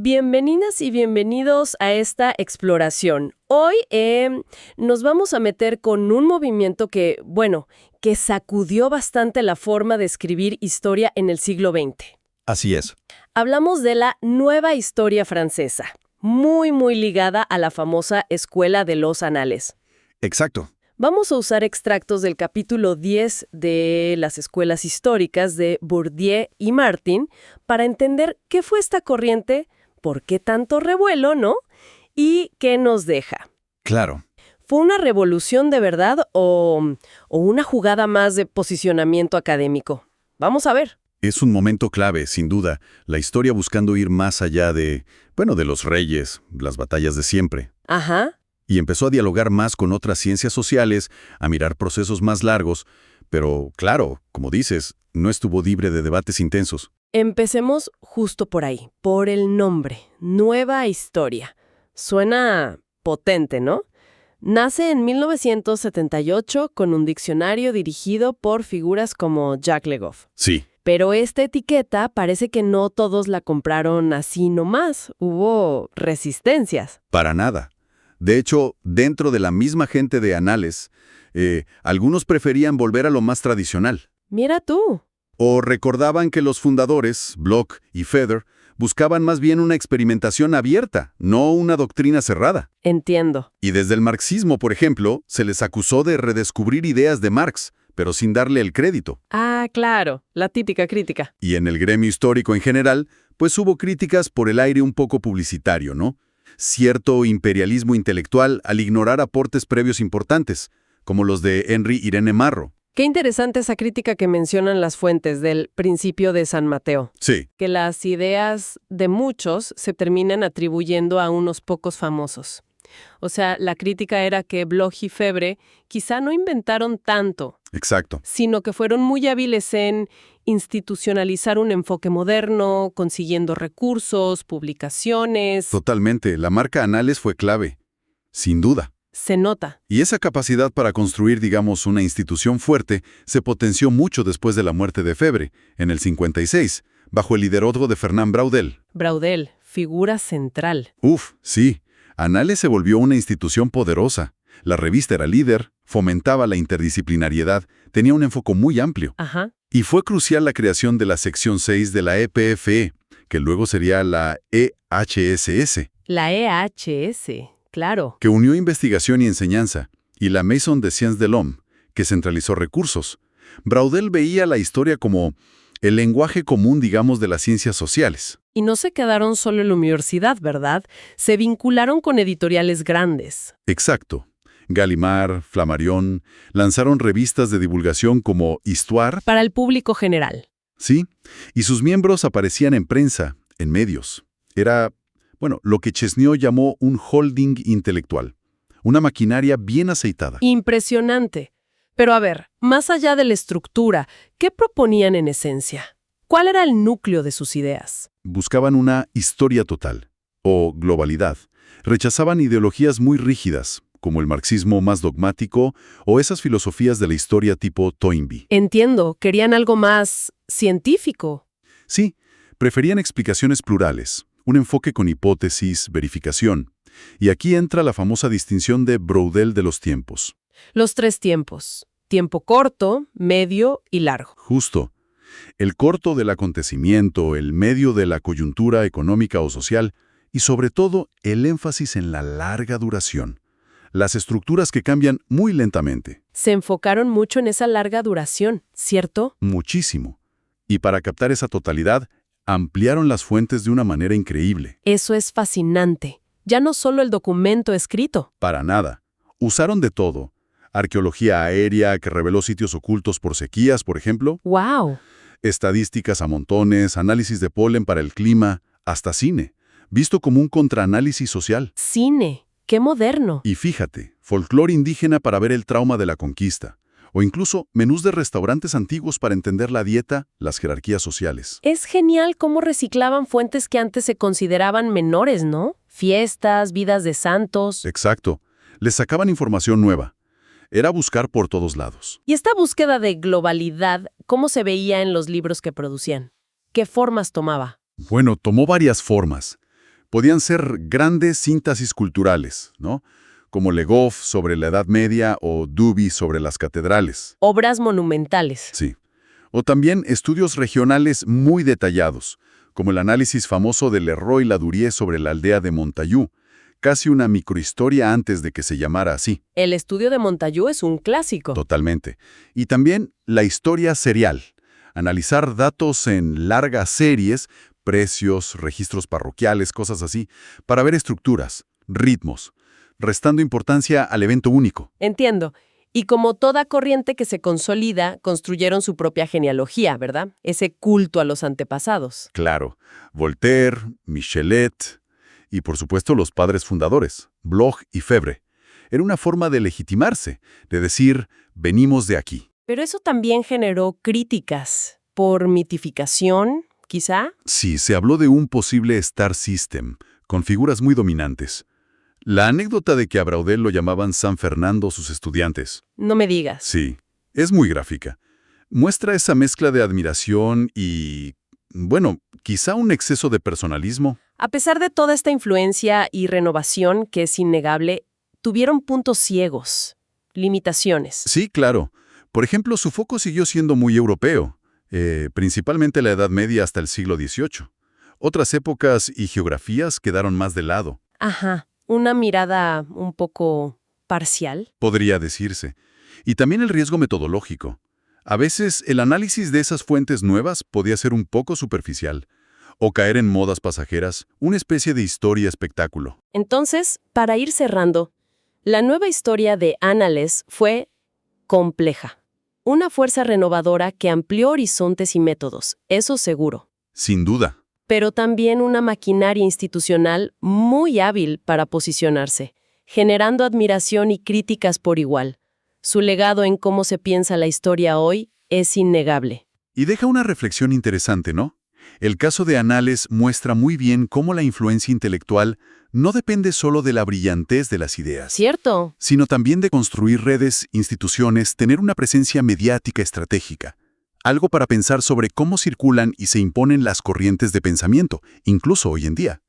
Bienvenidas y bienvenidos a esta exploración. Hoy nos vamos a meter con un movimiento que sacudió bastante la forma de escribir historia en el siglo XX. Así es. Hablamos de la Nueva Historia Francesa, muy ligada a la famosa Escuela de los Anales. Exacto. Vamos a usar extractos del capítulo 10 de las escuelas históricas de Bourdieu y Martin para entender qué fue esta corriente, por qué tanto revuelo, ¿no? Y qué nos deja. Claro. ¿Fue una revolución de verdad o una jugada más de posicionamiento académico? Vamos a ver. Es un momento clave, sin duda, la historia buscando ir más allá de los reyes, las batallas de siempre. Ajá. Y empezó a dialogar más con otras ciencias sociales, a mirar procesos más largos, pero claro, como dices, no estuvo libre de debates intensos. Empecemos justo por ahí, por el nombre, Nueva Historia. Suena potente, ¿no? Nace en 1978 con un diccionario dirigido por figuras como Jacques Le Goff. Sí. Pero esta etiqueta parece que no todos la compraron así nomás. Hubo resistencias. Para nada. De hecho, dentro de la misma gente de Anales, algunos preferían volver a lo más tradicional. Mira tú. O recordaban que los fundadores, Bloch y Feder, buscaban más bien una experimentación abierta, no una doctrina cerrada. Entiendo. Y desde el marxismo, por ejemplo, se les acusó de redescubrir ideas de Marx, pero sin darle el crédito. Ah, claro, la típica crítica. Y en el gremio histórico en general, pues hubo críticas por el aire un poco publicitario, ¿no? Cierto imperialismo intelectual al ignorar aportes previos importantes, como los de Henry Irene Marro. Qué interesante esa crítica que mencionan las fuentes del Principio de San Mateo. Sí. Que las ideas de muchos se terminan atribuyendo a unos pocos famosos. O sea, la crítica era que Bloch y Febvre quizá no inventaron tanto. Exacto. Sino que fueron muy hábiles en institucionalizar un enfoque moderno, consiguiendo recursos, publicaciones. Totalmente. La marca Anales fue clave. Sin duda. Se nota. Y esa capacidad para construir, digamos, una institución fuerte se potenció mucho después de la muerte de Febvre, en el 56, bajo el liderazgo de Fernand Braudel. Braudel, figura central. Sí. Anales se volvió una institución poderosa. La revista era líder, fomentaba la interdisciplinariedad, tenía un enfoque muy amplio. Ajá. Y fue crucial la creación de la sección 6 de la EPFE, que luego sería la EHSS. La EHS, claro. Que unió investigación y enseñanza, y la Maison des Sciences de l'Homme, que centralizó recursos. Braudel veía la historia como el lenguaje común, digamos, de las ciencias sociales. Y no se quedaron solo en la universidad, ¿verdad? Se vincularon con editoriales grandes. Exacto. Gallimard, Flammarion, lanzaron revistas de divulgación como Histoire. Para el público general. Sí, y sus miembros aparecían en prensa, en medios. Era, lo que Chesneau llamó un holding intelectual. Una maquinaria bien aceitada. Impresionante. Pero a ver, más allá de la estructura, ¿qué proponían en esencia? ¿Cuál era el núcleo de sus ideas? Buscaban una historia total, o globalidad. Rechazaban ideologías muy rígidas, como el marxismo más dogmático o esas filosofías de la historia tipo Toynbee. Entiendo, querían algo más científico. Sí, preferían explicaciones plurales, un enfoque con hipótesis, verificación. Y aquí entra la famosa distinción de Braudel de los tiempos. Los 3 tiempos. Tiempo corto, medio y largo. Justo. El corto del acontecimiento, el medio de la coyuntura económica o social, y sobre todo el énfasis en la larga duración. Las estructuras que cambian muy lentamente. Se enfocaron mucho en esa larga duración, ¿cierto? Muchísimo. Y para captar esa totalidad, ampliaron las fuentes de una manera increíble. Eso es fascinante. Ya no solo el documento escrito. Para nada. Usaron de todo. Arqueología aérea que reveló sitios ocultos por sequías, por ejemplo. ¡Wow! Estadísticas a montones, análisis de polen para el clima, hasta cine, visto como un contraanálisis social. Cine. ¡Qué moderno! Y fíjate, folclore indígena para ver el trauma de la conquista. O incluso menús de restaurantes antiguos para entender la dieta, las jerarquías sociales. Es genial cómo reciclaban fuentes que antes se consideraban menores, ¿no? Fiestas, vidas de santos. Exacto. Les sacaban información nueva. Era buscar por todos lados. Y esta búsqueda de globalidad, ¿cómo se veía en los libros que producían? ¿Qué formas tomaba? Bueno, tomó varias formas. Podían ser grandes síntesis culturales, ¿no? Como Legoff sobre la Edad Media o Duby sobre las catedrales. Obras monumentales. Sí. O también estudios regionales muy detallados, como el análisis famoso de Leroy-Ladurie sobre la aldea de Montaigu, casi una microhistoria antes de que se llamara así. El estudio de Montaigu es un clásico. Totalmente. Y también la historia serial. Analizar datos en largas series, precios, registros parroquiales, cosas así, para ver estructuras, ritmos, restando importancia al evento único. Entiendo. Y como toda corriente que se consolida, construyeron su propia genealogía, ¿verdad? Ese culto a los antepasados. Claro, Voltaire, Michelet y por supuesto los padres fundadores, Bloch y Febvre. Era una forma de legitimarse, de decir, venimos de aquí. Pero eso también generó críticas por mitificación, quizá. Sí, se habló de un posible Star System, con figuras muy dominantes. La anécdota de que a Braudel lo llamaban San Fernando sus estudiantes. No me digas. Sí, es muy gráfica. Muestra esa mezcla de admiración y, bueno, quizá un exceso de personalismo. A pesar de toda esta influencia y renovación, que es innegable, tuvieron puntos ciegos, limitaciones. Sí, claro. Por ejemplo, su foco siguió siendo muy europeo, principalmente la Edad Media hasta el siglo XVIII. Otras épocas y geografías quedaron más de lado. Ajá, una mirada un poco parcial. Podría decirse. Y también el riesgo metodológico. A veces el análisis de esas fuentes nuevas podía ser un poco superficial, o caer en modas pasajeras, una especie de historia-espectáculo. Entonces, para ir cerrando, la nueva historia de Annales fue compleja. Una fuerza renovadora que amplió horizontes y métodos, eso seguro. Sin duda. Pero también una maquinaria institucional muy hábil para posicionarse, generando admiración y críticas por igual. Su legado en cómo se piensa la historia hoy es innegable. Y deja una reflexión interesante, ¿no? El caso de Annales muestra muy bien cómo la influencia intelectual no depende solo de la brillantez de las ideas, ¿Cierto? sino también de construir redes, instituciones, tener una presencia mediática estratégica. Algo para pensar sobre cómo circulan y se imponen las corrientes de pensamiento, incluso hoy en día.